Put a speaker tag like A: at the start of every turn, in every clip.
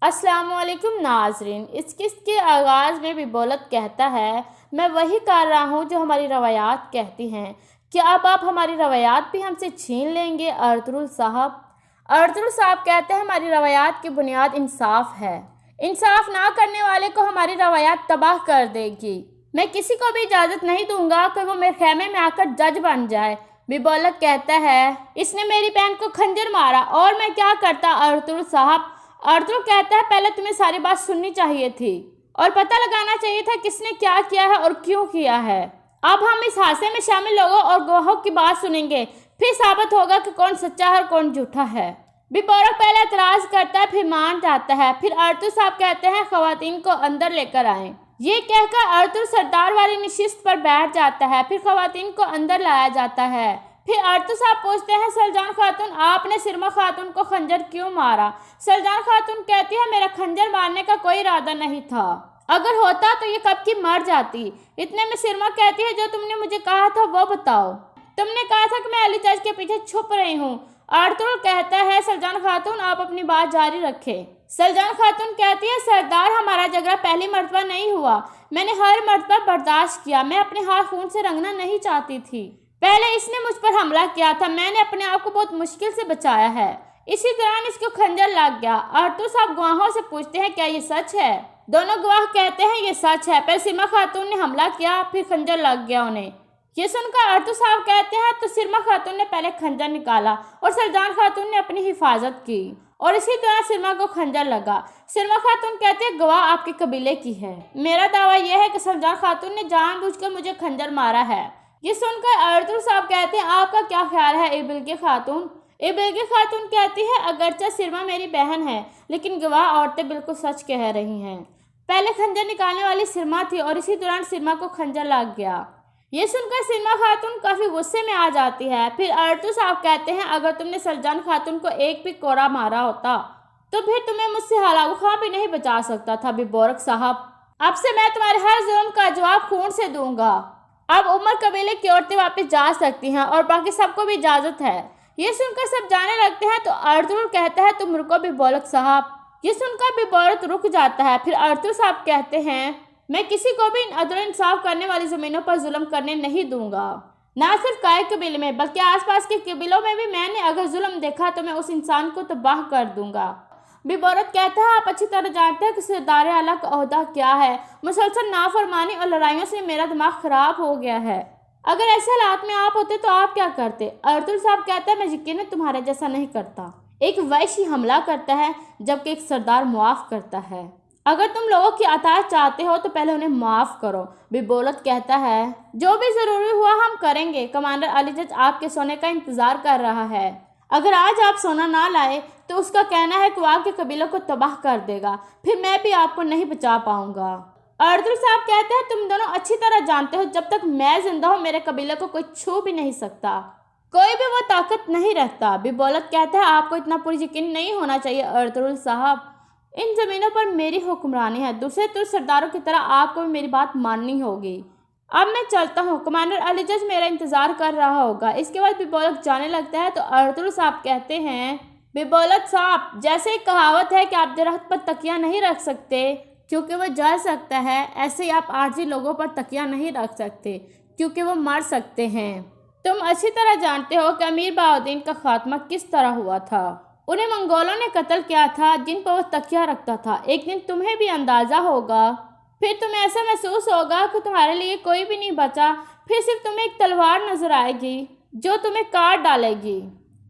A: السلام علیکم ناظرین، اس قسط کے آغاز میں ببولت کہتا ہے، میں وہی کر رہا ہوں جو ہماری روایات کہتی ہیں، کیا اب آپ ہماری روایات بھی ہم سے چھین لیں گے؟ ارطغرل صاحب کہتے ہیں، ہماری روایات کی بنیاد انصاف ہے، انصاف نہ کرنے والے کو ہماری روایات تباہ کر دے گی۔ میں کسی کو بھی اجازت نہیں دوں گا کہ وہ میرے خیمے میں آ کر جج بن جائے۔ ببولت کہتا ہے، اس نے میری بہن کو خنجر مارا اور میں کیا کرتا ارطغرل صاحب؟ ارطغرل کہتا ہے، پہلے تمہیں ساری بات سننی چاہیے تھی اور پتہ لگانا چاہیے تھا کس نے کیا کیا ہے اور کیوں کیا ہے۔ اب ہم اس حادثے میں شامل لوگوں اور گواہوں کی بات سنیں گے، پھر ثابت ہوگا کہ کون سچا ہے اور کون جھوٹا ہے۔ ببولت پہلے اعتراض کرتا ہے، پھر مان جاتا ہے۔ پھر ارطغرل صاحب کہتے ہیں، خواتین کو اندر لے کر آئیں۔ یہ کہہ کر ارطغرل سردار والی نشست پر بیٹھ جاتا ہے۔ پھر خواتین کو اندر لایا جاتا ہے۔ پھر ارطغرل صاحب پوچھتے ہیں، سرجان خاتون، آپ نے سرما خاتون کو خنجر کیوں مارا؟ سرجان خاتون کہتی ہے، میرا خنجر مارنے کا کوئی ارادہ نہیں تھا، اگر ہوتا تو یہ کب کی مر جاتی۔ اتنے میں سرما کہتی ہے، جو تم نے مجھے کہا تھا وہ بتاؤ۔ تم نے کہا تھا کہ میں علی جج کے پیچھے چھپ رہی ہوں۔ ارطغرل کہتا ہے، سرجان خاتون آپ اپنی بات جاری رکھیں۔ سرجان خاتون کہتی ہے، سردار ہمارا جھگڑا پہلی مرتبہ نہیں ہوا، میں نے ہر مرتبہ برداشت کیا، میں اپنے ہاتھ خون سے رنگنا نہیں چاہتی تھی۔ پہلے اس نے مجھ پر حملہ کیا تھا، میں نے اپنے آپ کو بہت مشکل سے بچایا ہے، اسی دوران اس کو خنجر لگ گیا۔ ارطغرل صاحب گواہوں سے پوچھتے ہیں، کیا یہ سچ ہے؟ دونوں گواہ کہتے ہیں، یہ سچ ہے، پہلے سرما خاتون نے حملہ کیا، پھر خنجر لگ گیا انہیں۔ یہ سن کر ارطغرل صاحب کہتے ہیں، تو سرما خاتون نے پہلے خنجر نکالا اور سرجان خاتون نے اپنی حفاظت کی اور اسی طرح سرما کو خنجر لگا۔ سرما خاتون کہتے ہیں، گواہ آپ کے قبیلے کی ہے، میرا دعویٰ یہ ہے کہ سرجان خاتون نے جان بوجھ کر مجھے خنجر مارا ہے۔ یہ سن کر ارطغرل صاحب کہتے ہیں، آپ کا کیا خیال ہے ابلگی خاتون؟ ابلگی خاتون کہتی ہے، اگرچہ سرما میری بہن ہے لیکن گواہ عورتیں بالکل سچ کہہ رہی ہیں، پہلے خنجر نکالنے والی سرما تھی اور اسی دوران سرما کو خنجر لگ گیا۔ یہ سن کر سرما خاتون کافی غصے میں آ جاتی ہے۔ پھر ارطغرل صاحب کہتے ہیں، اگر تم نے سرجان خاتون کو ایک بھی کوڑا مارا ہوتا تو پھر تمہیں مجھ سے ہلاکو خاں بھی نہیں بچا سکتا تھا۔ ببولت صاحب، اب سے میں تمہارے ہر ظلم کا جواب خون سے دوں گا۔ اب عمر قبیلے کی عورتیں واپس جا سکتی ہیں اور باقی سب کو بھی اجازت ہے۔ یہ سن کر سب جانے لگتے ہیں تو ارطغرل کہتا ہے، تم رکو ببولت صاحب۔ یہ سن کر ببولت رک جاتا ہے۔ پھر ارطغرل صاحب کہتے ہیں، میں کسی کو بھی عدل و انصاف کرنے والی زمینوں پر ظلم کرنے نہیں دوں گا، نہ صرف قائد قبیلے میں بلکہ آس پاس کے قبیلوں میں بھی میں نے اگر ظلم دیکھا تو میں اس انسان کو تباہ کر دوں گا۔ ببولت کہتا ہے، آپ اچھی طرح جانتے ہیں کہ سردار اعلیٰ کا عہدہ کیا ہے، مسلسل نافرمانی اور لڑائیوں سے میرا دماغ خراب ہو گیا ہے، اگر ایسے حالات میں آپ ہوتے تو آپ کیا کرتے؟ ارطغرل صاحب کہتا ہے، میں یقیناً تمہارے جیسا نہیں کرتا، ایک وحشی حملہ کرتا ہے جبکہ ایک سردار معاف کرتا ہے، اگر تم لوگوں کی اطاعت چاہتے ہو تو پہلے انہیں معاف کرو۔ ببولت کہتا ہے، جو بھی ضروری ہوا ہم کریں گے، کمانڈر علی جج آپ کے سونے کا انتظار کر رہا ہے، اگر آج آپ سونا نہ لائے تو اس کا کہنا ہے کہ وہ آپ کے قبیلوں کو تباہ کر دے گا، پھر میں بھی آپ کو نہیں بچا پاؤں گا۔ ارطغرل صاحب کہتے ہیں، تم دونوں اچھی طرح جانتے ہو جب تک میں زندہ ہوں میرے قبیلے کو کوئی چھو بھی نہیں سکتا، کوئی بھی وہ طاقت نہیں رکھتا۔ ببولت کہتا ہے، آپ کو اتنا پوری یقین نہیں ہونا چاہیے ارطغرل صاحب، ان زمینوں پر میری حکمرانی ہے، دوسرے ترک سرداروں کی طرح آپ کو بھی میری بات ماننی ہوگی۔ اب میں چلتا ہوں، کمانڈر علی جج میرا انتظار کر رہا ہوگا۔ اس کے بعد ببولت جانے لگتا ہے تو ارطغرل صاحب کہتے ہیں، ببولت صاحب، جیسے ایک کہاوت ہے کہ آپ درخت پر تکیہ نہیں رکھ سکتے کیونکہ وہ جل سکتا ہے، ایسے ہی آپ عارضی لوگوں پر تکیہ نہیں رکھ سکتے کیونکہ وہ مر سکتے ہیں۔ تم اچھی طرح جانتے ہو کہ امیر بہاؤالدین کا خاتمہ کس طرح ہوا تھا، انہیں منگولوں نے قتل کیا تھا جن پر وہ تکیہ رکھتا تھا، ایک دن تمہیں بھی اندازہ ہوگا، پھر تمہیں ایسا محسوس ہوگا کہ تمہارے لیے کوئی بھی نہیں بچا، پھر صرف تمہیں ایک تلوار نظر آئے گی جو تمہیں کاٹ ڈالے گی۔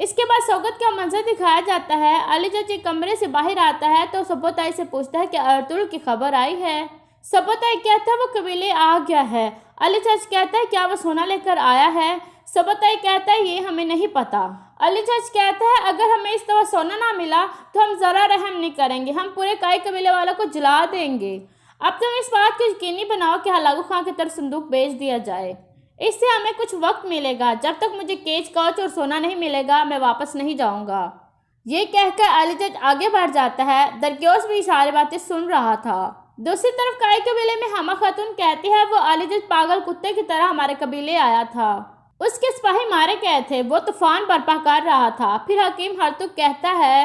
A: اس کے بعد سوگت کا منظر دکھایا جاتا ہے۔ علی جج ایک کمرے سے باہر آتا ہے تو سبوتائی سے پوچھتا ہے کہ ارطغرل کی خبر آئی ہے؟ سبوتائی کہتا ہے، وہ قبیلے آ گیا ہے۔ علی جج کہتا ہے، کیا وہ سونا لے کر آیا ہے؟ سبوتائی کہتا ہے، یہ ہمیں نہیں پتا۔ علی جج کہتا ہے، اگر ہمیں اس طرح سونا نہ ملا تو ہم ذرا رحم نہیں کریں گے، ہم پورے کائی قبیلے والوں کو جلا دیں گے۔ اب تم اس بات کو یقینی بناؤ کہ ہلاکو خاں کی طرف صندوق بھیج دیا جائے، اس سے ہمیں کچھ وقت ملے گا، جب تک مجھے کیچ کوچ اور سونا نہیں ملے گا میں واپس نہیں جاؤں گا۔ یہ کہہ کر علی جج آگے بڑھ جاتا ہے۔ درکیوس بھی ساری باتیں سن رہا تھا۔ دوسری طرف کائی قبیلے میں حما خاتون کہتی ہے، وہ علی جج پاگل کتے کی طرح ہمارے قبیلے آیا تھا، اس کے سپاہی مارے گئے تھے، وہ طوفان برپا کر رہا تھا۔ پھر حکیم ہرتک کہتا ہے،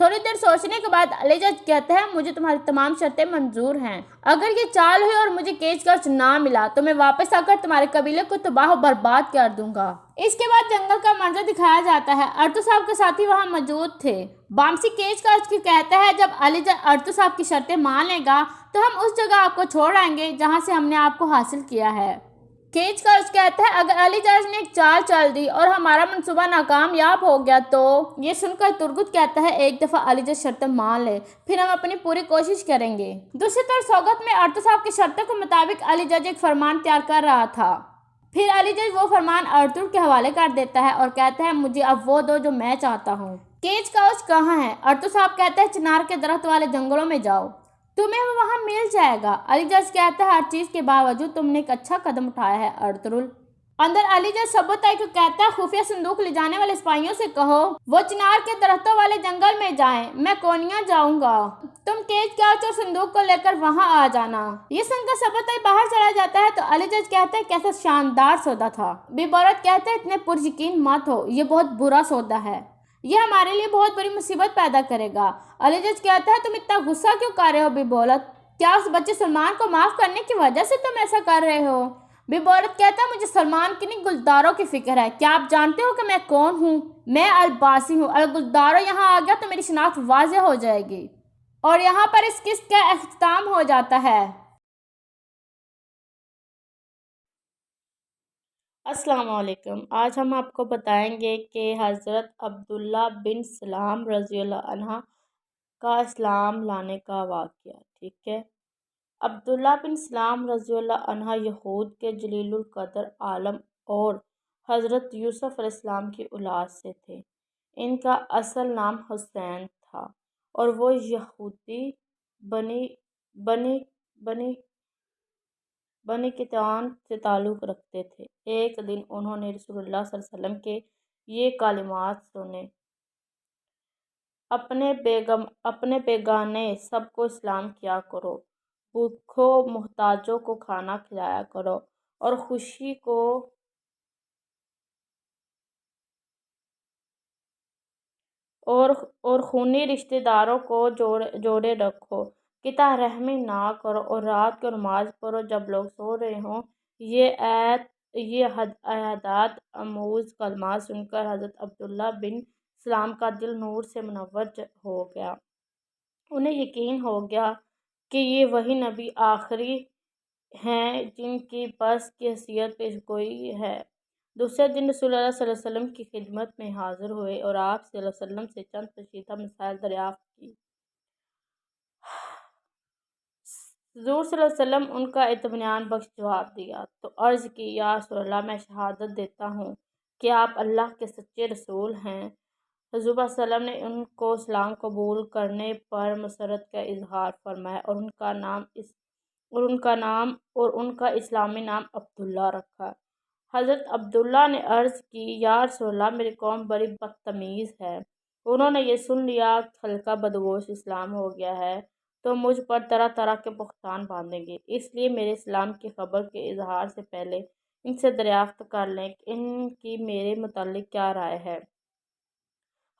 A: تھوڑی دیر سوچنے کے بعد علی جج کہتے ہیں مجھے تمہاری تمام شرطیں منظور ہیں۔ اگر یہ چال ہوئی اور مجھے کیچ کاچ نہ ملا تو میں واپس آ کر تمہارے قبیلے کو تباہ و برباد کر دوں گا۔ اس کے بعد جنگل کا منظر دکھایا جاتا ہے۔ ارطغرل صاحب کے ساتھی وہاں موجود تھے۔ بامسی کیچ کاچ کی کہتا ہے جب علی جج ارطغرل صاحب کی شرطیں مان لے گا تو ہم اس جگہ آپ کو چھوڑ آئیں گے جہاں سے ہم نے آپ کو حاصل کیا ہے۔ کیچ کاچ کہتا ہے اگر علی جج نے ایک چال چل دی اور ہمارا منصوبہ ناکامیاب ہو گیا تو۔ یہ سن کر ترگت کہتا ہے ایک دفعہ علی جج شرطیں مان لے پھر ہم اپنی پوری کوشش کریں گے۔ دوسری طرف سوگت میں ارطغرل صاحب کی شرطوں کے مطابق علی جج ایک فرمان تیار کر رہا تھا۔ پھر علی جج وہ فرمان ارطغرل کے حوالے کر دیتا ہے اور کہتا ہے مجھے اب وہ دو جو میں چاہتا ہوں۔ کیچ کاچ کہاں ہے؟ ارطغرل صاحب کہتا ہے چنار کے درخت والے جنگلوں میں جاؤ، تمہیں وہ وہاں مل جائے گا۔ علی جج کہتا ہے ہر چیز کے باوجود تم نے ایک اچھا قدم اٹھایا ہے ارطغرل۔ اندر علی جج سبوتائی کو کہتا ہے خفیہ صندوق لے جانے والے سپاہیوں سے کہو وہ چنار کے درختوں والے جنگل میں جائیں، میں کونیا جاؤں گا، تم کیچ کاچ اور صندوق کو لے کر وہاں آ جانا۔ یہ سن کر سبوتائی باہر چلا جاتا ہے تو علی جج کہتا ہے کیسا شاندار سودا تھا۔ بیبورت کہتا ہے اتنے پر یقین مت ہو، یہ بہت برا سودا ہے، یہ ہمارے لیے بہت بڑی مصیبت پیدا کرے گا۔ علی جج کہتا ہے تم اتنا غصہ کیوں کر رہے ہو بیبورت؟ کیا اس بچے سلمان کو معاف کرنے کی وجہ سے تم ایسا کر رہے ہو؟ بیبورت کہتا ہے مجھے سلمان کی نہیں گلداروں کی فکر ہے۔ کیا آپ جانتے ہو کہ میں کون ہوں؟ میں الباسی ہوں۔ اگر گلداروں یہاں آ گیا تو میری شناخت واضح ہو جائے گی۔ اور یہاں پر اس قسط کا اختتام ہو جاتا ہے۔ السلام علیکم۔ آج ہم آپ کو بتائیں گے کہ حضرت عبداللہ بن سلام رضی اللہ عنہ کا اسلام لانے کا واقعہ، ٹھیک ہے۔ عبداللہ بن سلام رضی اللہ عنہ یہود کے جلیل القدر عالم اور حضرت یوسف علیہ السلام کی اولاد سے تھے۔ ان کا اصل نام حسین تھا اور وہ یہودی بنی قطعان سے تعلق رکھتے تھے۔ ایک دن انہوں نے رسول اللہ صلی اللہ علیہ وسلم کے یہ کلمات سنے، اپنے بیگانے سب کو اسلام کیا کرو، بھوکھوں محتاجوں کو کھانا کھلایا کرو اور خونی رشتہ داروں کو جوڑے رکھو، قطع رحمی نہ کرو اور رات کو نماز پڑھو جب لوگ سو رہے ہوں۔ یہ ہدایت آموز کلمات سن کر حضرت عبداللہ بن سلام کا دل نور سے منور ہو گیا۔ انہیں یقین ہو گیا کہ یہ وہی نبی آخری ہیں جن کی بس کی حیثیت پیش گوئی ہے۔ دوسرے دن رسول اللہ صلی اللہ علیہ وسلم کی خدمت میں حاضر ہوئے اور آپ صلی اللہ علیہ وسلم سے چند پیچیدہ مسائل دریافت کی۔ حضور صلی اللہ علیہ وسلم ان کا اطمینان بخش جواب دیا تو عرض کی یا رسول اللہ میں شہادت دیتا ہوں کہ آپ اللہ کے سچے رسول ہیں۔ حضور صلی اللہ علیہ وسلم نے ان کو اسلام قبول کرنے پر مسرت کا اظہار فرمایا اور ان کا اسلامی نام عبداللہ رکھا۔ حضرت عبداللہ نے عرض کی یا رسول اللہ میری قوم بڑی بدتمیز ہے، انہوں نے یہ سن لیا کہ حلقہ بدگوش اسلام ہو گیا ہے تو مجھ پر طرح طرح کے بہتان باندھیں گے، اس لیے میرے اسلام کی خبر کے اظہار سے پہلے ان سے دریافت کر لیں کہ ان کی میرے متعلق کیا رائے ہے۔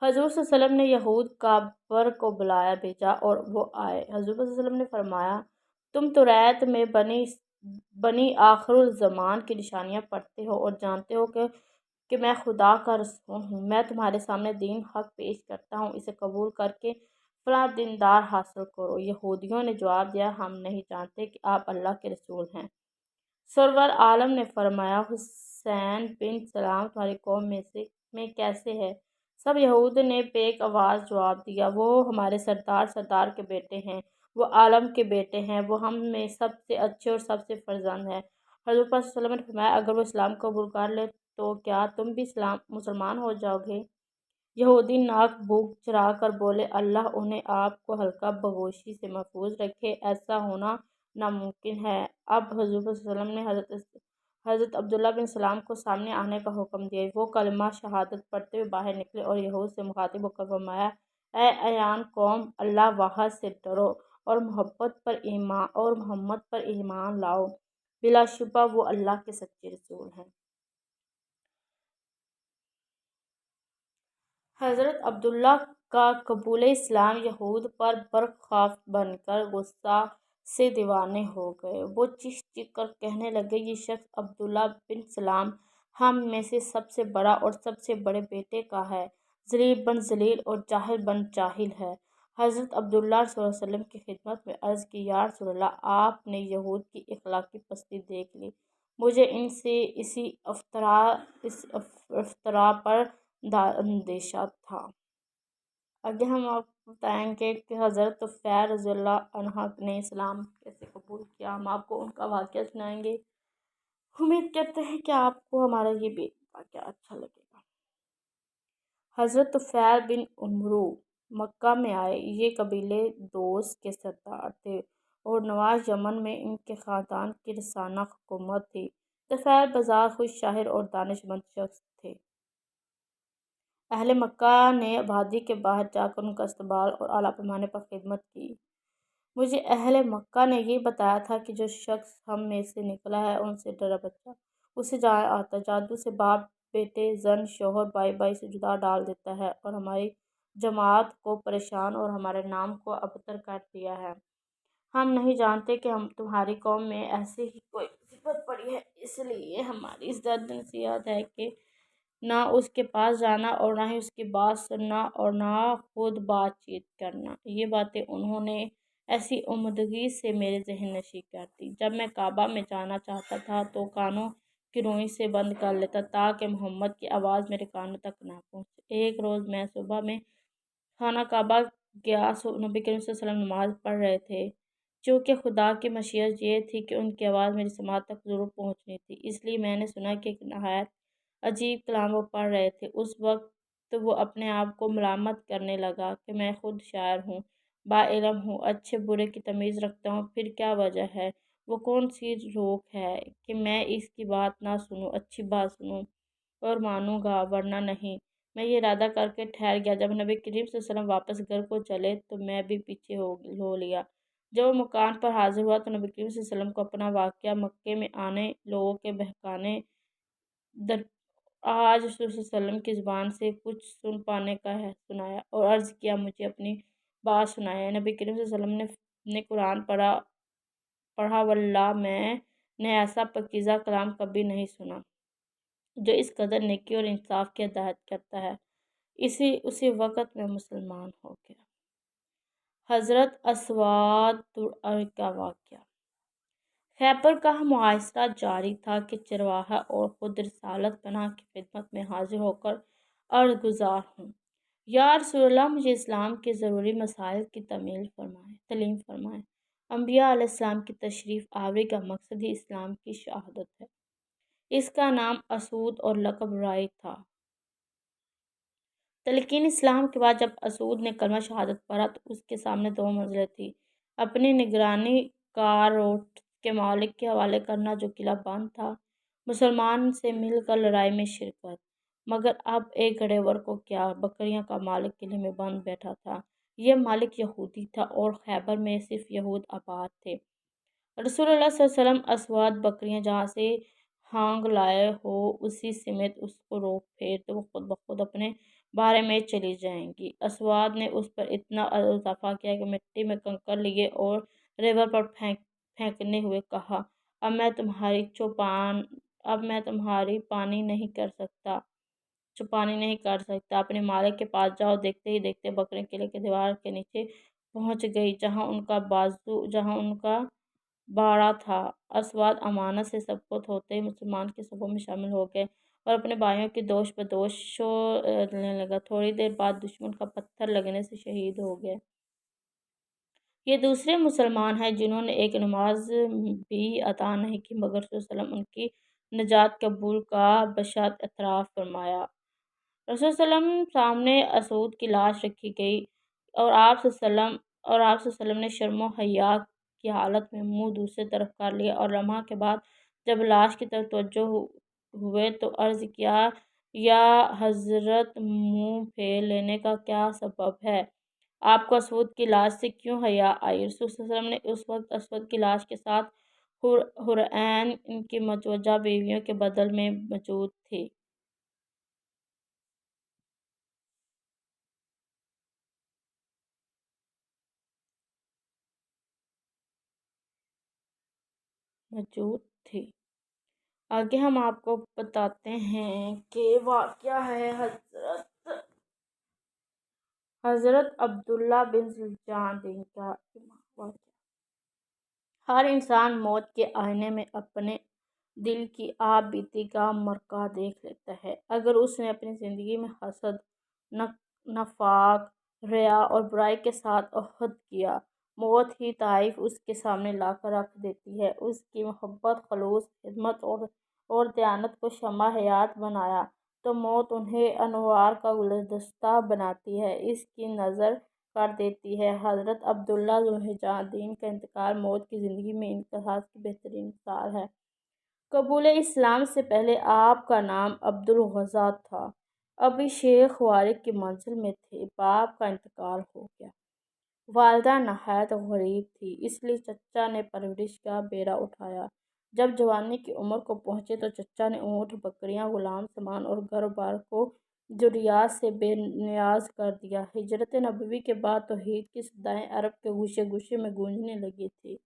A: حضور صلی اللہ علیہ وسلم نے یہود کابر کو بلایا بھیجا اور وہ آئے۔ حضور صلی اللہ علیہ وسلم نے فرمایا تم توریت میں بنی آخر الزمان کی نشانیاں پڑھتے ہو اور جانتے ہو کہ میں خدا کا رسول ہوں۔ میں تمہارے سامنے دین حق پیش کرتا ہوں، اسے قبول کر کے فلاں دیندار حاصل کرو۔ یہودیوں نے جواب دیا ہم نہیں جانتے کہ آپ اللہ کے رسول ہیں۔ سرور عالم نے فرمایا حسین بن سلام تمہاری قوم میں کیسے ہے؟ سب یہود نے بیک آواز جواب دیا وہ ہمارے سردار کے بیٹے ہیں، وہ عالم کے بیٹے ہیں، وہ ہم میں سب سے اچھے اور سب سے فرزند ہیں۔ حضور صلی اللہ علیہ وسلم نے فرمایا اگر وہ اسلام قبول کر لے تو کیا تم بھی مسلمان ہو جاؤ گے؟ یہودی ناک بھوک چرا کر بولے اللہ انہیں آپ کو حلقہ بگوشی سے محفوظ رکھے، ایسا ہونا ناممکن ہے۔ اب حضور صلی اللہ علیہ وسلم نے حضرت عبداللہ بن سلام کو سامنے آنے کا حکم دیا۔ وہ کلمہ شہادت پڑھتے ہوئے باہر نکلے اور یہود سے مخاطب ہو کر فرمایا اے ایان قوم، اللہ واحد سے ڈرو اور محمد پر ایمان لاؤ، بلا شبہ وہ اللہ کے سچے رسول ہیں۔ حضرت عبداللہ کا قبول اسلام یہود پر برخاست بن کر غصہ سے دیوانے ہو گئے۔ وہ چیخ چیخ کر کہنے لگے، یہ شخص عبداللہ بن سلام ہم میں سے سب سے بڑا اور سب سے بڑے بیٹے کا ہے، ذلیل بن ذلیل اور جاہل بن جاہل ہے۔ حضرت عبداللہ صلی اللہ علیہ وسلم کی خدمت میں عرض کی، یا رسول اللہ، آپ نے یہود کی اخلاقی پستی دیکھ لی، مجھے ان سے اسی افطرا پر اندیشہ تھا۔ آگے ہم آپ کو بتائیں گے کہ حضرت طفیل رضی اللہ عنہ نے اسلام کیسے قبول کیا۔ ہم آپ کو ان کا واقعہ سنائیں گے۔ امید کرتے ہیں کہ آپ کو ہمارا یہ بھی واقعہ اچھا لگے گا۔ حضرت طفیل بن عمرو مکہ میں آئے۔ یہ قبیلے دوس کے سردار تھے اور نواز یمن میں ان کے خاندان کی رسانہ حکومت تھی۔ طفیل بظاہر خوش شاعر اور دانش مند شخص تھے۔ اہل مکہ نے آبادی کے باہر جا کر ان کا استقبال اور اعلیٰ پیمانے پر خدمت کی۔ مجھے اہل مکہ نے یہ بتایا تھا کہ جو شخص ہم میں سے نکلا ہے، ان سے ڈرا بچہ اسے جان آتا، جادو سے باپ بیٹے، زن شوہر، بھائی بھائی سے جدا ڈال دیتا ہے اور ہماری جماعت کو پریشان اور ہمارے نام کو ابتر کر دیا ہے۔ ہم نہیں جانتے کہ تمہاری قوم میں ایسی ہی کوئی مصیبت پڑی ہے، اس لیے ہماری زرد نصیحت ہے کہ نہ اس کے پاس جانا اور نہ ہی اس کی بات سننا اور نہ خود بات چیت کرنا۔ یہ باتیں انہوں نے ایسی عمدگی سے میرے ذہن نشین کر دی، جب میں کعبہ میں جانا چاہتا تھا تو کانوں کی روئی سے بند کر لیتا تاکہ محمد کی آواز میرے کانوں تک نہ پہنچے۔ ایک روز میں صبح میں خانہ کعبہ گیا، نبی کریم صلی اللہ علیہ وسلم نماز پڑھ رہے تھے۔ چونکہ خدا کی مشیت یہ تھی کہ ان کی آواز میری سماعت تک ضرور پہنچنی تھی، اس لیے میں نے سنا کہ ایک نہایت عجیب کلام وہ پڑھ رہے تھے۔ اس وقت وہ اپنے آپ کو ملامت کرنے لگا کہ میں خود شاعر ہوں، با علم ہوں، اچھے برے کی تمیز رکھتا ہوں، پھر کیا وجہ ہے، وہ کون سی روک ہے کہ میں اس کی بات نہ سنوں، اچھی بات سنوں اور مانوں گا، ورنہ نہیں۔ میں یہ ارادہ کر کے ٹھہر گیا۔ جب نبی کریم صلی اللہ علیہ وسلم واپس گھر کو چلے تو میں بھی پیچھے ہو لیا۔ جب وہ مکان پر حاضر ہوا تو نبی کریم صلی اللہ علیہ وسلم کو اپنا واقعہ مکے میں آنے لوگوں کے بہکانے آج رسول صلی اللہ علیہ وسلم کی زبان سے کچھ سن پانے کا ہے سنایا اور عرض کیا، مجھے اپنی بات سنائے۔ نبی کریم صلی اللہ علیہ وسلم نے قرآن پڑھا، واللہ میں نے ایسا پاکیزہ کلام کبھی نہیں سنا جو اس قدر نیکی اور انصاف کی ہدایت کرتا ہے۔ اسی وقت میں مسلمان ہو گیا۔ حضرت اسود درء کا واقعہ۔ خیبر کا محاصرہ جاری تھا کہ چرواہا اور خود رسالت پناہ کی خدمت میں حاضر ہو کر عرض گزار ہوں، یا رسول اللہ، مجھے اسلام کے ضروری مسائل کی تعلیم فرمائیں۔ انبیاء علیہ السلام کی تشریف آوری کا مقصد ہی اسلام کی شہادت ہے۔ اس کا نام اسود اور لقب رائی تھا۔ تلقین اسلام کے بعد جب اسود نے کلمہ شہادت پڑھا تو اس کے سامنے دو منزلیں تھیں: اپنی نگرانی کاروٹ کے مالک کے حوالے کرنا جو قلعہ بند تھا، مسلمان سے مل کر لڑائی میں شرکت۔ مگر اب ایک گھڑے ور کو کیا، بکریاں کا مالک قلعے میں بند بیٹھا تھا۔ یہ مالک یہودی تھا اور خیبر میں صرف یہود آباد تھے۔ رسول اللہ صلی اللہ علیہ وسلم، اسود، بکریاں جہاں سے ہانگ لائے ہو اسی سمت اس کو روک پھیر تو وہ خود بخود اپنے بارے میں چلی جائیں گی۔ اسود نے اس پر اتنا اضافہ کیا کہ مٹی میں کنکر لیے اور ریور پر پھینکنے ہوئے کہا، اب میں تمہاری چوپانی نہیں کر سکتا، اپنے مالک کے پاس جاؤ۔ دیکھتے ہی دیکھتے بکریاں قلعے کی دیوار کے نیچے پہنچ گئی جہاں ان کا باڑہ تھا۔ اسود امانت سے سبقت ہوتے ہی مسلمان کی صفوں میں شامل ہو گئے اور اپنے بھائیوں کی دوش بدوش لینے لگا۔ تھوڑی دیر بعد دشمن کا پتھر لگنے سے شہید ہو گئے۔ یہ دوسرے مسلمان ہیں جنہوں نے ایک نماز بھی ادا نہیں کی، مگر رسول صلی اللہ علیہ وسلم ان کی نجات قبول کا بشد اعتراف فرمایا۔ رسول صلی اللہ علیہ وسلم سامنے اسود کی لاش رکھی گئی اور آپ صلی اللہ علیہ وسلم نے شرم و حیا کی حالت میں منہ دوسری طرف کر لیا اور لمحہ کے بعد جب لاش کی طرف توجہ ہوئے تو عرض کیا، یا حضرت، منہ پھیر لینے کا کیا سبب ہے؟ آپ کو اسود کی لاش سے کیوں حیا آئی؟ رسول صلی اللہ علیہ وسلم نے اس وقت اسود کی لاش کے ساتھ حورعین، ان کی متوجہ بیویوں کے بدل میں موجود تھی۔ موجود تھی۔ آگے ہم آپ کو بتاتے ہیں کہ واقعہ ہے حضرت عبداللہ بن زلجان دین کا واقعہ۔ ہر انسان موت کے آئینے میں اپنے دل کی آپ بیتی کا مرقع دیکھ لیتا ہے۔ اگر اس نے اپنی زندگی میں حسد، نفاق، ریا اور برائی کے ساتھ عہد کیا، موت ہی طائف اس کے سامنے لا کر رکھ دیتی ہے۔ اس کی محبت، خلوص، خدمت اور دیانت کو شمع حیات بنایا تو موت انہیں انوار کا گلدستہ بناتی ہے، اس کی نذر کر دیتی ہے۔ حضرت عبداللہ ذوالجان دین کا انتقال موت کی زندگی میں انقطاع کی بہترین مثال ہے۔ قبول اسلام سے پہلے آپ کا نام عبدالغزا تھا، ابھی شیخ وارث کی منزل میں تھے۔ باپ کا انتقال ہو گیا۔ والدہ نہایت غریب تھی، اس لیے چچا نے پرورش کا بیڑا اٹھایا۔ جب جوانی کی عمر کو پہنچے تو چچا نے اونٹ، بکریاں، غلام سامان اور گھر بار کو ضروریات سے بے نیاز کر دیا۔ ہجرت نبوی کے بعد توحید کی صدائیں عرب کے گوشے گوشے میں گونجنے لگی تھیں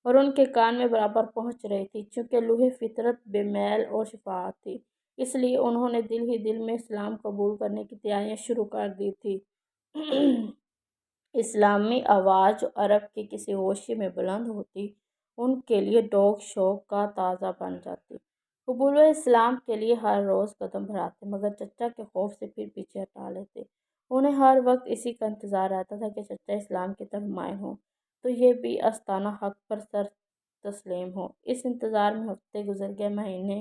A: اور ان کے کان میں برابر پہنچ رہی تھی۔ چونکہ روح فطرت بے میل اور شفاعت تھی، اس لیے انہوں نے دل ہی دل میں اسلام قبول کرنے کی تیاریاں شروع کر دی تھیں۔ اسلامی آواز جو عرب کے کسی ہوشے میں بلند ہوتی، ان کے لیے ڈوگ شوق کا تازہ بن جاتی۔ قبول اسلام کے لیے ہر روز قدم بڑھاتے، مگر چچا کے خوف سے پھر پیچھے ہٹا لیتے۔ انہیں ہر وقت اسی کا انتظار رہتا تھا کہ چچا اسلام کی طرف مائل ہوں تو یہ بھی آستانہ حق پر سر تسلیم ہوں۔ اس انتظار میں ہفتے گزر گئے، مہینے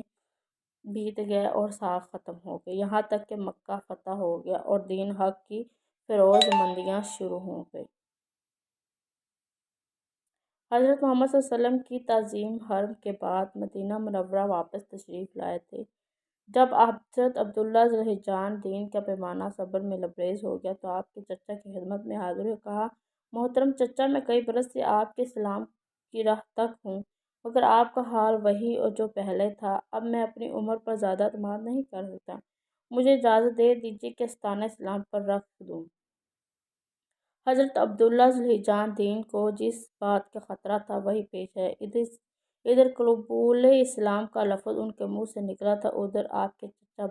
A: بیت گئے اور سال ختم ہو گئے، یہاں تک کہ مکہ فتح ہو گیا اور دین حق کی فروز مندیاں شروع ہو گئی۔ حضرت محمد صلی اللہ علیہ وسلم کی تعظیم حرم کے بعد مدینہ منورہ واپس تشریف لائے تھے۔ جب حضرت عبداللہ ذوالجان دین کا پیمانہ صبر میں لبریز ہو گیا تو آپ کے چچا کی خدمت میں حاضر ہوئے۔ کہا، محترم چچا، میں کئی برس سے آپ کے اسلام کی راہ تک ہوں، مگر آپ کا حال وہی جو پہلے تھا۔ اب میں اپنی عمر پر زیادہ اعتماد نہیں کر سکتا، مجھے اجازت دے دیجیے کہ آستانہ اسلام پر رخ دوں۔ حضرت عبداللہ ذوالجان دین کو جس بات کا خطرہ تھا وہی پیش ہے۔ ادھر قبول اسلام کا لفظ ان کے منہ سے نکلا تھا، ادھر آپ کے چچا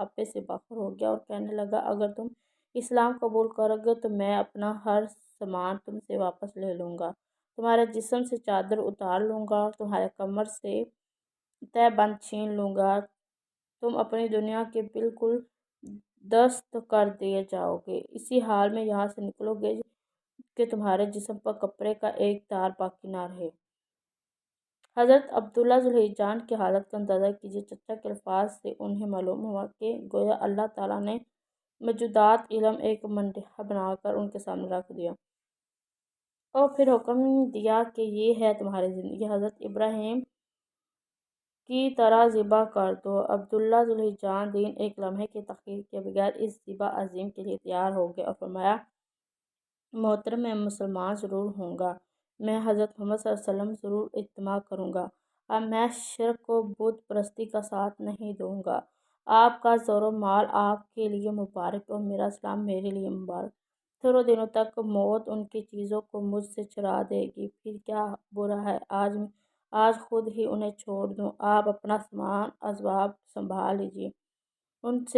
A: آپے سے باخبر ہو گیا اور کہنے لگا، اگر تم اسلام قبول کرو گے تو میں اپنا ہر سامان تم سے واپس لے لوں گا، تمہارے جسم سے چادر اتار لوں گا اور تمہارے کمر سے تہ بند چھین لوں گا، تم اپنی دنیا کے بالکل دست کر دیے جاؤ گے، اسی حال میں یہاں سے نکلو گے کہ تمہارے جسم پر کپڑے کا ایک تار باقی نہ رہے۔ حضرت عبداللہ ذوالجان کی حالت کا اندازہ کیجیے۔ چچا کے الفاظ سے انہیں معلوم ہوا کہ گویا اللہ تعالیٰ نے موجودات علم ایک منڈیا بنا کر ان کے سامنے رکھ دیا اور پھر حکم دیا کہ یہ ہے تمہاری زندگی، حضرت ابراہیم کی طرح ذبح کر دو۔ عبداللہ ذوالجان دین ایک لمحے کی تاخیر کے بغیر اس ذبح عظیم کے لیے تیار ہو گئے اور فرمایا، محترم، میں مسلمان ضرور ہوں گا، میں حضرت محمد صلی اللہ علیہ وسلم ضرور اتباع کروں گا، اب میں شرک و بت پرستی کا ساتھ نہیں دوں گا۔ آپ کا زر و مال آپ کے لیے مبارک اور میرا اسلام میرے لیے مبارک۔ تھوڑے دنوں تک موت ان کی چیزوں کو مجھ سے چرا دے گی، پھر کیا برا ہے آج خود ہی انہیں چھوڑ دوں۔ آپ اپنا سامان اسباب سنبھال لیجیے،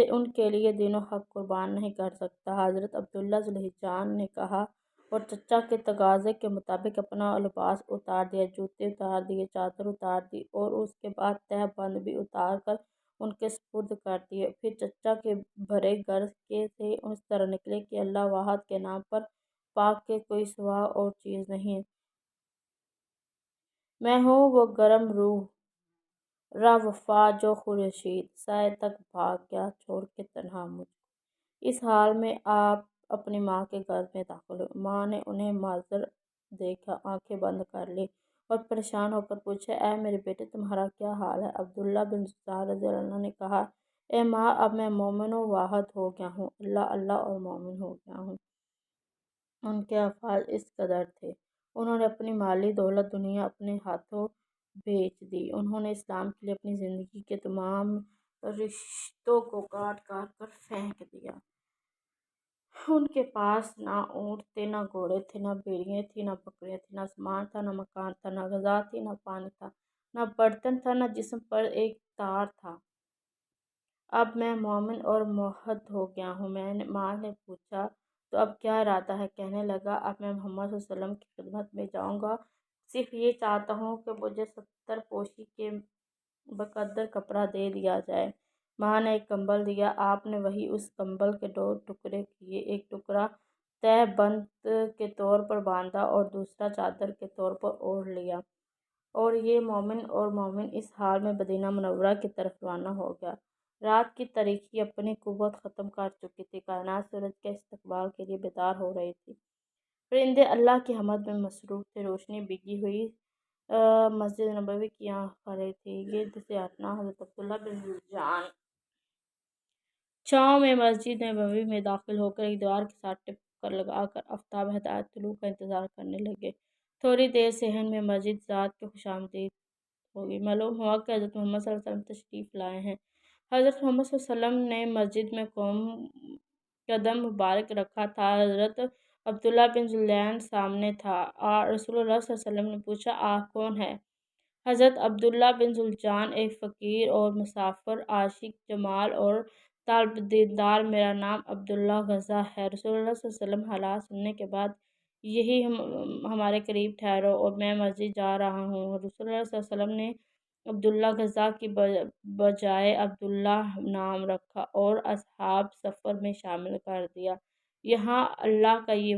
A: ان کے لیے دین و حق قربان نہیں کر سکتا۔ حضرت عبداللہ ذوالجان نے کہا اور چچا کے تقاضے کے مطابق اپنا لباس اتار دیا، جوتے اتار دیے، چادر اتار دی اور اس کے بعد تہ بند بھی اتار کر ان کے سپرد کر دیے۔ پھر چچا کے بھرے گھر سے اس طرح نکلے کہ اللہ واحد کے نام پر پاک کے کوئی سوا اور چیز نہیں، میں ہوں وہ گرم روح راہ وفا جو خورشید سائے تک بھاگ گیا چھوڑ کے تنہا مجھ کو۔ اس حال میں آپ اپنی ماں کے گھر میں داخل ہوئے۔ ماں نے انہیں معذر دیکھا، آنکھیں بند کر لی اور پریشان ہو کر پوچھا، اے میرے بیٹے، تمہارا کیا حال ہے؟ عبداللہ بن زبیر رضی اللہ عنہ نے کہا، اے ماں، اب میں مومن و واحد ہو گیا ہوں، اللہ اللہ اور مومن ہو گیا ہوں۔ ان کے الفاظ اس قدر تھے، انہوں نے اپنی مالی دولت دنیا اپنے ہاتھوں بیچ دی، انہوں نے اسلام کے لیے اپنی زندگی کے تمام رشتوں کو کاٹ کاٹ کر پھینک دیا۔ ان کے پاس نہ اونٹ تھے، نہ گھوڑے تھے، نہ بھیڑیے تھیں، نہ بکریاں تھیں، نہ سامان تھا، نہ مکان تھا، نہ غذا تھی، نہ پانی تھا۔ نہ برتن تھا نہ جسم پر ایک تار تھا۔ اب میں مومن اور موحد ہو گیا ہوں۔ ماں نے پوچھا تو اب کیا ارادہ ہے؟ کہنے لگا اب میں محمد صلی اللہ علیہ وسلم کی خدمت میں جاؤں گا، صرف یہ چاہتا ہوں کہ مجھے 70 پوشی کے بقدر کپڑا دے دیا جائے۔ ماں نے ایک کمبل دیا، آپ نے وہی اس کمبل کے 2 ٹکڑے کیے، ایک ٹکڑا تہہ بند کے طور پر باندھا اور دوسرا چادر کے طور پر اوڑھ لیا، اور یہ مومن اور مومن اس حال میں مدینہ منورہ کی طرف روانہ ہو گیا۔ رات کی تاریکی اپنی قوت ختم کر چکی تھی، کائنات سورج کے استقبال کے لیے بیدار ہو رہی تھی، پرندے اللہ کی حمد میں مصروف تھے، روشنی بھیگی ہوئی مسجد نبوی کی آنکھ کھڑی تھی۔ گرد سے ہٹنا حضرت عبداللہ بن ذوالجان چھاؤں میں مسجد نبوی میں داخل ہو کر ایک دیوار کے ساتھ ٹپک کر لگا کر آفتاب ہدایت طلوع کا انتظار کرنے لگے۔ تھوڑی دیر صحن میں مسجد ذات کی خوشامدید ہوگی، معلوم ہوا کہ حضرت محمد صلی اللہ علیہ وسلم تشریف لائے ہیں۔ حضرت محمد صلی اللہ علیہ وسلم نے مسجد میں قدم مبارک رکھا تھا، حضرت عبداللہ بن ذوالجان سامنے تھا۔ رسول اللہ صلی اللہ علیہ وسلم نے پوچھا آپ کون ہیں؟ حضرت عبداللہ بن ذوالجان ایک فقیر اور مسافر، عاشق جمال اور طالب دیدار، میرا نام عبداللہ غزہ ہے۔ رسول اللہ صلی اللہ علیہ وسلم حالات سننے کے بعد یہی ہمارے قریب ٹھہرو اور میں مسجد جا رہا ہوں۔ رسول اللہ صلی اللہ علیہ وسلم نے عبداللہ غزہ کی بجائے عبداللہ نام رکھا اور اصحاب سفر میں شامل کر دیا۔ یہاں اللہ کا یہ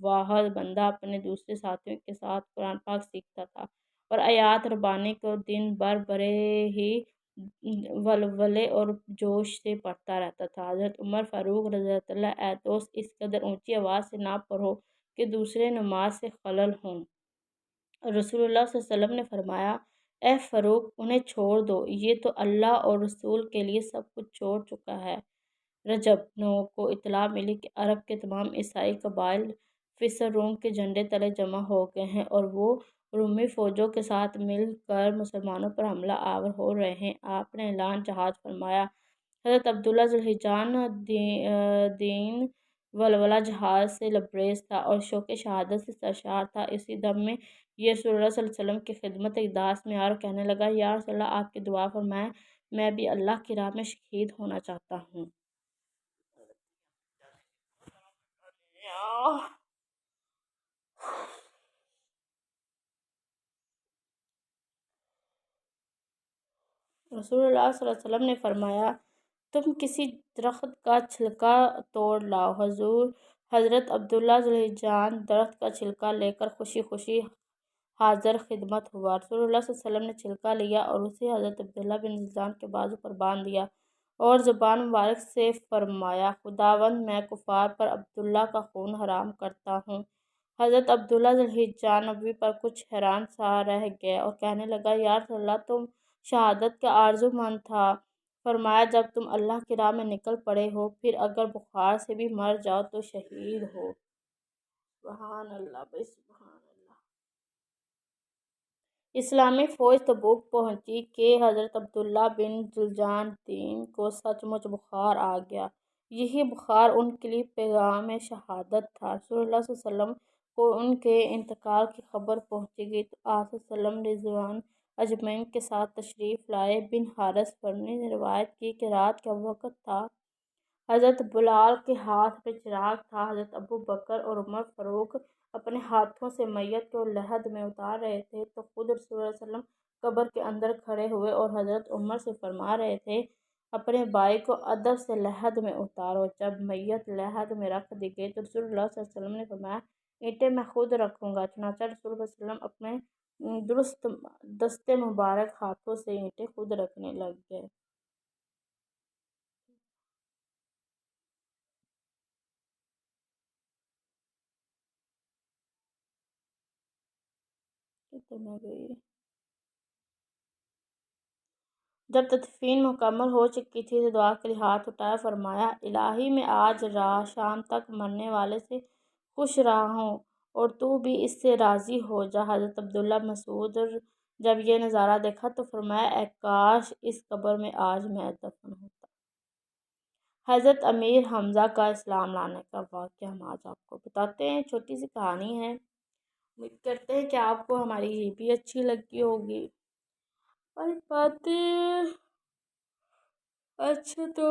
A: واحد بندہ اپنے دوسرے ساتھیوں کے ساتھ قرآن پاک سیکھتا تھا اور آیات ربانی کو دن بھر بڑے ہی ولولے اور جوش سے پڑھتا رہتا تھا۔ حضرت عمر فاروق رضی اللہ عنہ اے دوست، اس قدر اونچی آواز سے نہ پڑھو کہ دوسرے نماز سے خلل ہوں۔ رسول اللہ صلی اللہ علیہ وسلم نے فرمایا اے فاروق، انہیں چھوڑ دو، یہ تو اللہ اور رسول کے لیے سب کچھ چھوڑ چکا ہے۔ رجب 9 کو اطلاع ملی کہ عرب کے تمام عیسائی قبائل فسر روم کے جھنڈے تلے جمع ہو گئے ہیں اور وہ رومی فوجوں کے ساتھ مل کر مسلمانوں پر حملہ آور ہو رہے ہیں۔ آپ نے اعلان جہاد فرمایا۔ حضرت عبداللہ ذوالجان دین ولولہ جہاد سے لبریز تھا اور شوق شہادت سے سرشار تھا۔ اسی دم میں یہ رسول اللہ صلی اللہ علیہ وسلم کی خدمت اقداس میں اور کہنے لگا یا رسول اللہ آپ کی دعا فرمائیں، میں بھی اللہ کی راہ میں شہید ہونا چاہتا ہوں۔ رسول اللہ صلی اللہ علیہ وسلم نے فرمایا تم کسی درخت کا چھلکا توڑ لاؤ۔ حضرت عبداللہ ذوالجان درخت کا چھلکا لے کر خوشی خوشی حاضر خدمت ہوا۔ رسول اللہ صلی اللہ علیہ وسلم نے چھلکا لیا اور اسے حضرت عبداللہ بن ذوالجان کے بازو پر باندھ دیا اور زبان مبارک سے فرمایا خداوند، میں کفار پر عبداللہ کا خون حرام کرتا ہوں۔ حضرت عبداللہ ذوالجان نبی پر کچھ حیران سا رہ گئے اور کہنے لگا یا رسول اللہ تم شہادت کا آرزو مند تھا۔ فرمایا جب تم اللہ کی راہ میں نکل پڑے ہو، پھر اگر بخار سے بھی مر جاؤ تو شہید ہو۔ سبحان اللہ بھائی، سبحان اللہ۔ اسلامی فوج تبوک پہنچی کہ حضرت عبداللہ بن ذوالجان دین کو سچ مچ بخار آ گیا۔ یہی بخار ان کے لیے پیغام شہادت تھا۔ رسول اللہ صلی اللہ علیہ وسلم کو ان کے انتقال کی خبر پہنچ گئی تو آپ صلی اللہ علیہ وسلم رضوان اجمعین کے ساتھ تشریف لائے۔ بن حارث فرنی نے روایت کی کہ رات کا وقت تھا، حضرت بلال کے ہاتھ میں چراغ تھا، حضرت ابو بکر اور عمر فاروق اپنے ہاتھوں سے میت کو لحد میں اتار رہے تھے تو خود رسول اللہ صلی اللہ علیہ وسلم قبر کے اندر کھڑے ہوئے اور حضرت عمر سے فرما رہے تھے اپنے بھائی کو ادب سے لحد میں اتارو۔ جب میت لحد میں رکھ دی گئی تو رسول اللہ صلی اللہ علیہ وسلم نے فرمایا اینٹیں میں خود رکھوں گا۔ چنانچہ رسول اللہ صلی اللہ علیہ وسلم اپنے درست دستے مبارک ہاتھوں سے اینٹیں خود رکھنے لگ گئے۔ جب تدفین مکمل ہو چکی تھی تو دعا کے لیے ہاتھ اٹھایا، فرمایا الہی میں آج شام تک مرنے والے سے خوش رہا ہوں اور تو بھی اس سے راضی ہو جا۔ حضرت عبداللہ مسعود جب یہ نظارہ دیکھا تو فرمایا اے کاش اس قبر میں آج میں دفن ہوتا۔ حضرت امیر حمزہ کا اسلام لانے کا واقعہ ہم آج آپ کو بتاتے ہیں۔ چھوٹی سی کہانی ہے۔ امید کرتے ہیں کہ آپ کو ہماری یہ بھی اچھی لگی ہوگی اور باتیں۔ اچھا تو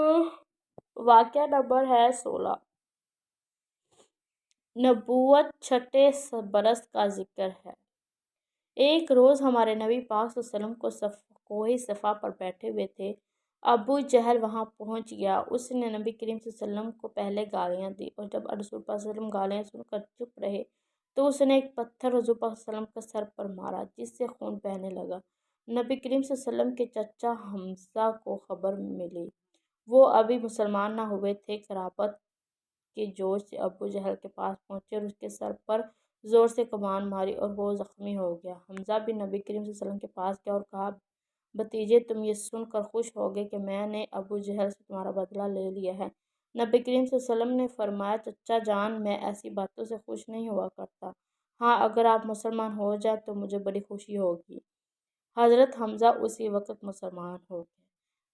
A: واقعہ نمبر ہے 16۔ نبوت چھٹے برس کا ذکر ہے۔ ایک روز ہمارے نبی پاک صلی اللہ علیہ وسلم کوہ صفا پر بیٹھے ہوئے تھے۔ ابو جہل وہاں پہنچ گیا۔ اس نے نبی کریم صلی اللہ علیہ وسلم کو پہلے گالیاں دی اور جب رسول پاک صلی اللہ علیہ وسلم گالیاں سن کر چپ رہے تو اس نے ایک پتھر رسول پاک صلی اللہ علیہ وسلم کے سر پر مارا جس سے خون بہنے لگا۔ نبی کریم صلی اللہ علیہ وسلم کے چچا حمزہ کو خبر ملی۔ وہ ابھی مسلمان نہ ہوئے تھے۔ قرابت کے جوش سے ابو جہل کے پاس پہنچے اور اس کے سر پر زور سے کمان ماری اور وہ زخمی ہو گیا۔ حمزہ بھی نبی کریم صلی اللہ علیہ وسلم کے پاس گیا اور کہا، بھتیجے تم یہ سن کر خوش ہوگے کہ میں نے ابو جہل سے تمہارا بدلہ لے لیا ہے۔ نبی کریم صلی اللہ علیہ وسلم نے فرمایا، چچا جان میں ایسی باتوں سے خوش نہیں ہوا کرتا، ہاں اگر آپ مسلمان ہو جائیں تو مجھے بڑی خوشی ہوگی۔ حضرت حمزہ اسی وقت مسلمان ہو گئے۔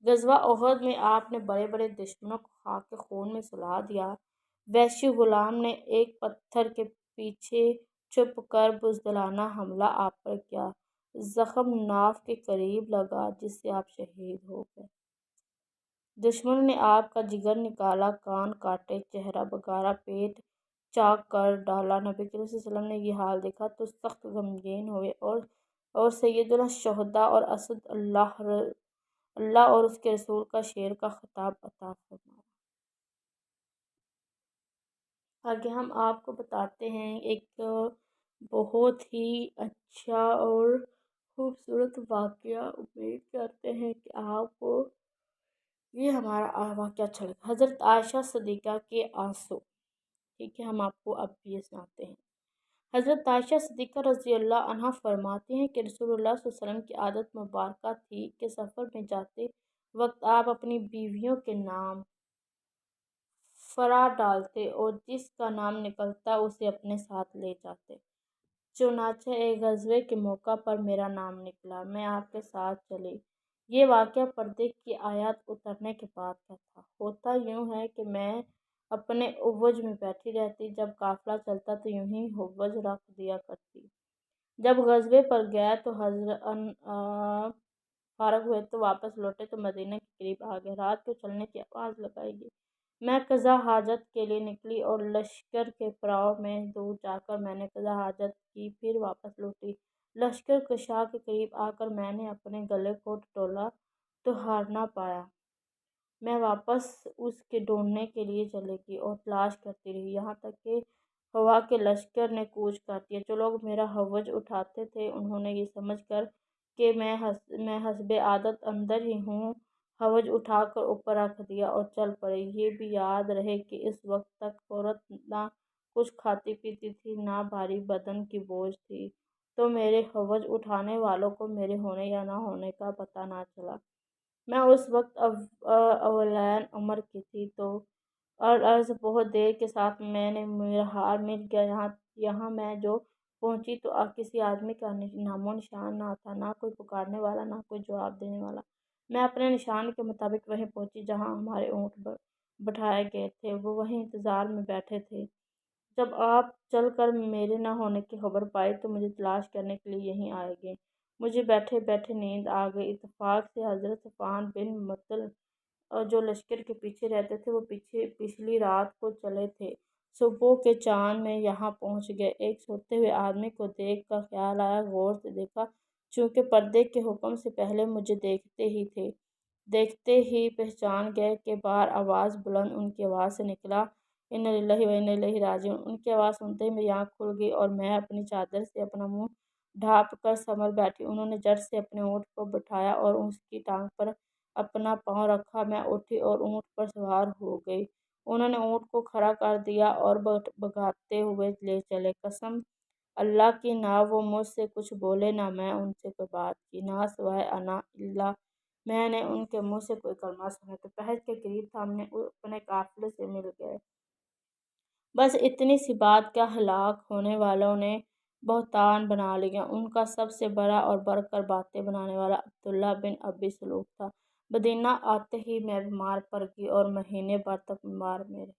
A: غزوہ احد میں آپ نے بڑے بڑے دشمنوں کو خاک خون میں سلا دیا۔ وحشی غلام نے ایک پتھر کے پیچھے چھپ کر بزدلانہ حملہ آپ پر کیا۔ زخم ناف کے قریب لگا جس سے آپ شہید ہو گئے۔ دشمنوں نے آپ کا جگر نکالا، کان کاٹے، چہرہ بگاڑا، پیٹ چاک کر ڈالا۔ نبی کریم صلی اللہ علیہ وسلم نے یہ حال دیکھا تو سخت غمگین ہوئے اور سیدنا الشہداء اور اسد اللہ اور اس کے رسول کا شعر کا خطاب عطا فرمایا۔ آگے ہم آپ کو بتاتے ہیں ایک بہت ہی اچھا اور خوبصورت واقعہ۔ امید کرتے ہیں کہ آپ کو یہ ہمارا واقعہ اچھا لگا۔ حضرت عائشہ صدیقہ کے آنسو، ٹھیک ہے، ہم آپ کو اب بھی سناتے ہیں۔ حضرت عائشہ صدیقہ رضی اللہ عنہا فرماتی ہیں کہ رسول اللہ صلی اللہ علیہ وسلم کی عادت مبارکہ تھی کہ سفر میں جاتے وقت آپ اپنی بیویوں کے نام فرا ڈالتے اور جس کا نام نکلتا اسے اپنے ساتھ لے جاتے۔ چنانچہ ایک غزوے کے موقع پر میرا نام نکلا، میں آپ کے ساتھ چلی۔ یہ واقعہ پردے کی آیات اترنے کے بعد کا تھا۔ ہوتا یوں ہے کہ میں اپنے اوج میں بیٹھی رہتی، جب قافلہ چلتا تو یوں ہی اوج رکھ دیا کرتی۔ جب غزوے پر گئے تو فارغ ہوئے تو واپس لوٹے تو مدینہ کے قریب آ گئے۔ رات کو چلنے کی آواز لگائی گئی۔ میں قضا حاجت کے لیے نکلی اور لشکر کے پڑاؤ میں دور جا کر میں نے قضا حاجت کی، پھر واپس لوٹی۔ لشکر کشا کے قریب آ کر میں نے اپنے گلے کو ٹٹولا تو ہار نہ پایا۔ میں واپس اس کے ڈھونڈنے کے لیے چلی گئی اور تلاش کرتی رہی، یہاں تک کہ ہوا کے لشکر نے کوچ کر دیا۔ جو لوگ میرا ہوج اٹھاتے تھے انہوں نے یہ سمجھ کر کہ میں حسب عادت اندر ہی ہوں، ہوج اٹھا کر اوپر رکھ دیا اور چل پڑے۔ یہ بھی یاد رہے کہ اس وقت تک عورت نہ کچھ کھاتی پیتی تھی، نہ بھاری بدن کی بوجھ تھی، تو میرے ہوج اٹھانے والوں کو میرے ہونے یا نہ ہونے کا پتہ نہ چلا۔ میں اس وقت اولین عمر کی تھی تو عرض بہت دیر کے ساتھ میں نے میرا ہار مل گیا۔ یہاں میں جو پہنچی تو کسی آدمی کا نام و نشان نہ تھا، نہ کوئی پکارنے والا، نہ کوئی جواب دینے والا۔ میں اپنے نشان کے مطابق وہیں پہنچی جہاں ہمارے اونٹ بٹھائے گئے تھے، وہ وہیں انتظار میں بیٹھے تھے۔ جب آپ چل کر میرے نہ ہونے کی خبر پائی تو مجھے تلاش کرنے کے لیے یہیں آئے گئے۔ مجھے بیٹھے بیٹھے نیند آ گئی۔ اتفاق سے حضرت صفوان بن معطل جو لشکر کے پیچھے رہتے تھے وہ پچھلی رات کو چلے تھے، صبح کے چاند میں یہاں پہنچ گئے۔ ایک سوتے ہوئے آدمی کو دیکھ کر خیال آیا، غور سے دیکھا، چونکہ پردے کے حکم سے پہلے مجھے دیکھتے ہی تھے، دیکھتے ہی پہچان گئے کہ باہر آواز بلند ان کی آواز سے نکلا، انا للہ و انا الیہ راجعون۔ ان کی آواز سنتے ہی میری آنکھ کھل گئی اور میں اپنی چادر سے اپنا منہ ڈھانپ کر سنبھل بیٹھی۔ انہوں نے جٹ سے اپنے اونٹ کو بٹھایا اور اس کی ٹانگ پر اپنا پاؤں رکھا۔ میں اٹھی اور اونٹ پر سوار ہو گئی۔ انہوں نے اونٹ کو کھڑا کر دیا اور بھگاتے ہوئے لے چلے۔ قسم اللہ کی، نہ وہ مجھ سے کچھ بولے نہ میں ان سے کوئی بات کی، نہ سوائے انا اللہ میں نے ان کے منہ سے کوئی کلمہ سنا۔ دوپہر کے قریب تھا، ہم اپنے قافلے سے مل گئے۔ بس اتنی سی بات کا ہلاک ہونے والوں نے بہتان بنا لیا۔ ان کا سب سے بڑا اور بڑھ کر باتیں بنانے والا عبداللہ بن ابی سلول تھا۔ مدینہ آتے ہی میں بیمار پڑ گئی اور مہینے بھر تک بیمار میں رہی۔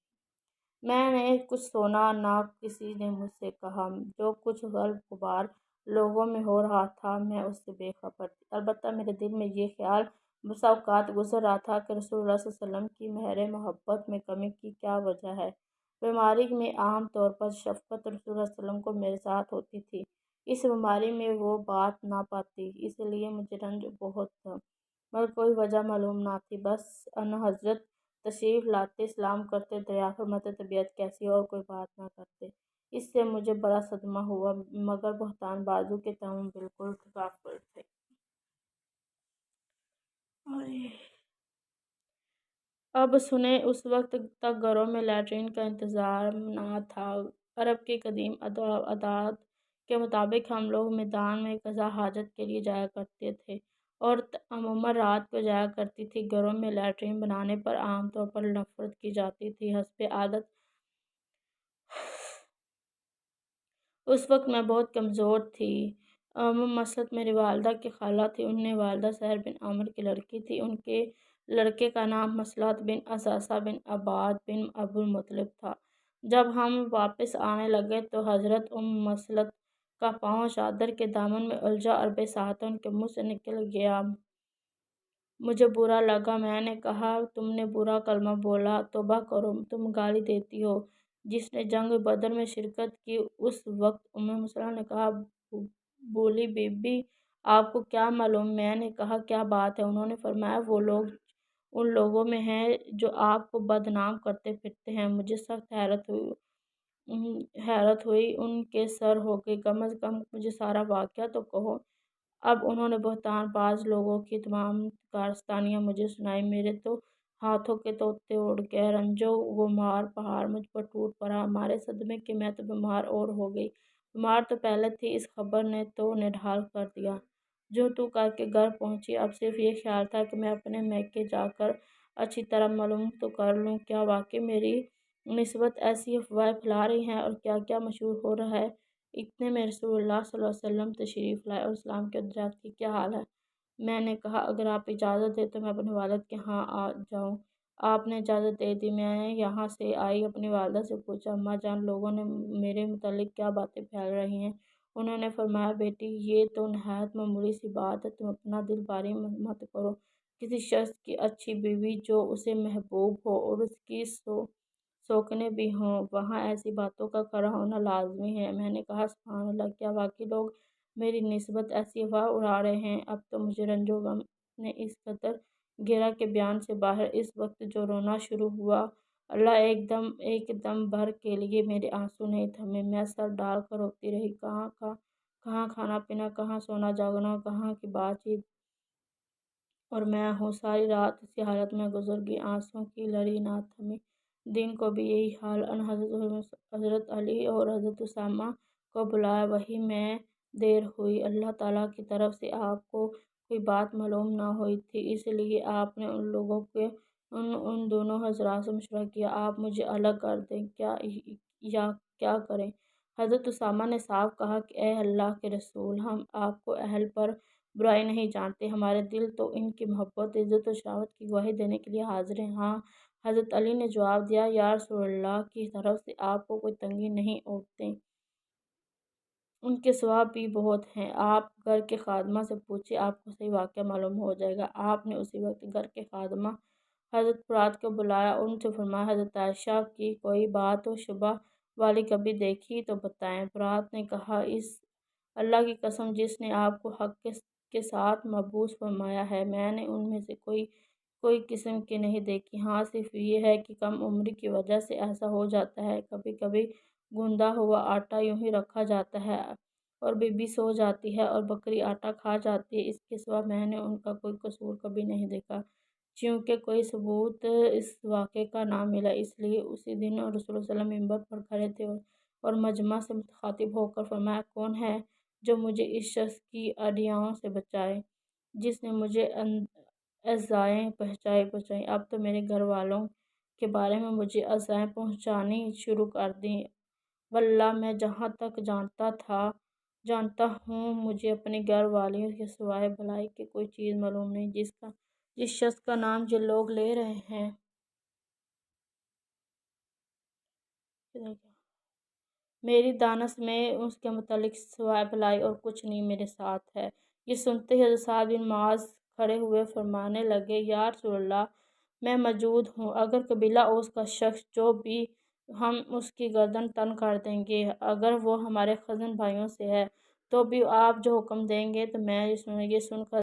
A: میں نے کچھ سنا نہ کسی نے مجھ سے کہا۔ جو کچھ غلب غبار لوگوں میں ہو رہا تھا میں اس سے بے خبر تھی۔ البتہ میرے دل میں یہ خیال بسا اوقات گزر رہا تھا کہ رسول اللہ صلی اللہ علیہ وسلم کی مہر محبت میں کمی کی کیا وجہ ہے۔ بیماری میں عام طور پر شفقت رسول اللہ صلی اللہ علیہ وسلم کو میرے ساتھ ہوتی تھی، اس بیماری میں وہ بات نہ پاتی، اس لیے مجھے رنج بہت تھا، مگر کوئی وجہ معلوم نہ تھی۔ بس ان حضرت تشریف لاتے، سلام کرتے، دریا فرماتے، طبیعت کیسی ہے اور کوئی بات نہ کرتے۔ اس سے مجھے بڑا صدمہ ہوا، مگر بہتان بازو کے تمام بالکل غافل تھے۔ اب سنیں، اس وقت تک گھروں میں لیٹرین کا انتظام نہ تھا۔ عرب کی قدیم عادات کے مطابق ہم لوگ میدان میں قضاء حاجت کے لیے جایا کرتے تھے۔ عورت عموماً رات کو جایا کرتی تھی۔ گھروں میں لیٹرین بنانے پر عام طور پر نفرت کی جاتی تھی۔ حسب عادت اس وقت میں بہت کمزور تھی۔ مثلاً میری والدہ کی خالہ تھی، انہیں والدہ سہر بن عامر کی لڑکی تھی۔ ان کے لڑکے کا نام مصلحت بن اثاثہ بن عباد بن ابو المطلب تھا۔ جب ہم واپس آنے لگے تو حضرت مصلحت کا پاؤں چادر کے دامن میں الجھا اور بے ساہتا ان کے منہ سے نکل گیا۔ مجھے برا لگا۔ میں نے کہا، تم نے برا کلمہ بولا، توبہ کرو، تم گالی دیتی ہو جس نے جنگ بدر میں شرکت کی۔ اس وقت مسلمہ نے کہا، بولی بی بی آپ کو کیا معلوم؟ میں نے کہا، کیا بات ہے؟ انہوں نے فرمایا، وہ لوگ ان لوگوں میں ہیں جو آپ کو بدنام کرتے پھرتے ہیں۔ مجھے سخت حیرت ہوئی، ان کے سر ہو گئی۔ کم از کم مجھے سارا واقعہ تو کہو۔ اب انہوں نے بہتان باز لوگوں کی تمام کارستانیاں مجھے سنائی۔ میرے تو ہاتھوں کے طوطے اڑ گئے۔ رنجو غمار پہاڑ مجھ پر ٹوٹ پڑا۔ مارے صدمے کے میں تو بیمار اور ہو گئی۔ بیمار تو پہلے تھی، اس خبر نے تو نڈھال کر دیا۔ جو تو کر کے گھر پہنچی، اب صرف یہ خیال تھا کہ میں اپنے میکے جا کر اچھی طرح معلوم تو کر لوں، کیا واقعی میری نسبت ایسی افواہیں پھیلا رہی ہیں اور کیا کیا مشہور ہو رہا ہے۔ اتنے میں رسول اللہ صلی اللہ علیہ وسلم تشریف لائے اور اسلام کے درجات کی کیا حال ہے؟ میں نے کہا، اگر آپ اجازت دیں تو میں اپنے والد کے ہاں آ جاؤں۔ آپ نے اجازت دے دی۔ میں یہاں سے آئی، اپنی والدہ سے پوچھا، اماں جان، لوگوں نے میرے متعلق کیا باتیں پھیل رہی ہیں؟ انہوں نے فرمایا، بیٹی یہ تو نہایت معمولی سی بات ہے، تم اپنا دل بھاری مت کرو۔ کسی شخص کی اچھی بیوی جو اسے محبوب ہو اور اس کی سوکنے بھی ہوں، وہاں ایسی باتوں کا کھڑا ہونا لازمی ہے۔ میں نے کہا، سبحان اللہ، کیا واقعی لوگ میری نسبت ایسی افواہ اڑا رہے ہیں؟ اب تو مجھے رنج و غم نے اس قدر گھیرا کہ بیان سے باہر۔ اس وقت جو رونا شروع ہوا، اللہ ایک دم بھر کے لیے میرے آنسو نہیں تھمے۔ میں سر ڈال کر روتی رہی۔ کہاں کھانا پینا، کہاں سونا جاگنا، کہاں کی بات چیت اور میں ہوں۔ ساری رات اسی حالت میں گزر گئی، آنسوؤں کی لڑی نہ تھمی۔ دن کو بھی یہی حال۔ ان حضرت علی اور حضرت اسامہ کو بلایا، وہیں میں دیر ہوئی۔ اللہ تعالیٰ کی طرف سے آپ کو کوئی بات معلوم نہ ہوئی تھی، اس لیے آپ نے ان دونوں حضرات سے مشورہ کیا، آپ مجھے الگ کر دیں یا کیا کریں؟ حضرت اسامہ نے صاف کہا کہ اے اللہ کے رسول، ہم آپ کو اہل پر برائی نہیں جانتے، ہمارے دل تو ان کی محبت، عزت و شرافت کی گواہی دینے کے لیے حاضر ہیں۔ ہاں، حضرت علی نے جواب دیا، یا رسول اللہ کی طرف سے آپ کو کوئی تنگی نہیں، عورتیں ان کے ثواب بھی بہت ہیں، آپ گھر کے خادمہ سے پوچھیں، آپ کو صحیح واقعہ معلوم ہو جائے گا۔ آپ نے اسی وقت گھر کے خادمہ حضرت فرات کو بلایا اور ان سے فرمایا، حضرت عائشہ کی کوئی بات و شبہ والی کبھی دیکھی تو بتائیں۔ فرات نے کہا، اس اللہ کی قسم جس نے آپ کو حق کے ساتھ مبعوث فرمایا ہے، میں نے ان میں سے کوئی قسم کی نہیں دیکھی۔ ہاں، صرف یہ ہے کہ کم عمری کی وجہ سے ایسا ہو جاتا ہے، کبھی کبھی گوندا ہوا آٹا یوں ہی رکھا جاتا ہے اور بی بی سو جاتی ہے اور بکری آٹا کھا جاتی ہے، اس کے سوا میں نے ان کا کوئی قصور کبھی نہیں دیکھا۔ چونکہ کوئی ثبوت اس واقعے کا نہ ملا، اس لیے اسی دن رسول اللہ صلی اللہ علیہ وسلم منبر پر کھڑے تھے اور مجمع سے مخاطب ہو کر فرمایا، کون ہے جو مجھے اس شخص کی اڈیاؤں سے بچائے جس نے مجھے ایذائیں پہنچائیں؟ اب تو میرے گھر والوں کے بارے میں مجھے ایذائیں پہنچانی شروع کر دیں۔ واللہ میں جہاں تک جانتا ہوں، مجھے اپنے گھر والیوں کے سوائے بھلائی کی کوئی چیز معلوم نہیں۔ جس شخص کا نام یہ لوگ لے رہے ہیں میری دانش میں اس کے متعلق سوائے بھلائی اور کچھ نہیں میرے ساتھ ہے۔ یہ سنتے ہی حضرت سعد بن معاذ کھڑے ہوئے فرمانے لگے، یا رسول اللہ، میں موجود ہوں، اگر قبیلہ اوس کا شخص جو بھی ہم اس کی گردن تن کر دیں گے، اگر وہ ہمارے خزن بھائیوں سے ہے تو بھی آپ جو حکم دیں گے تو میں یہ سن کر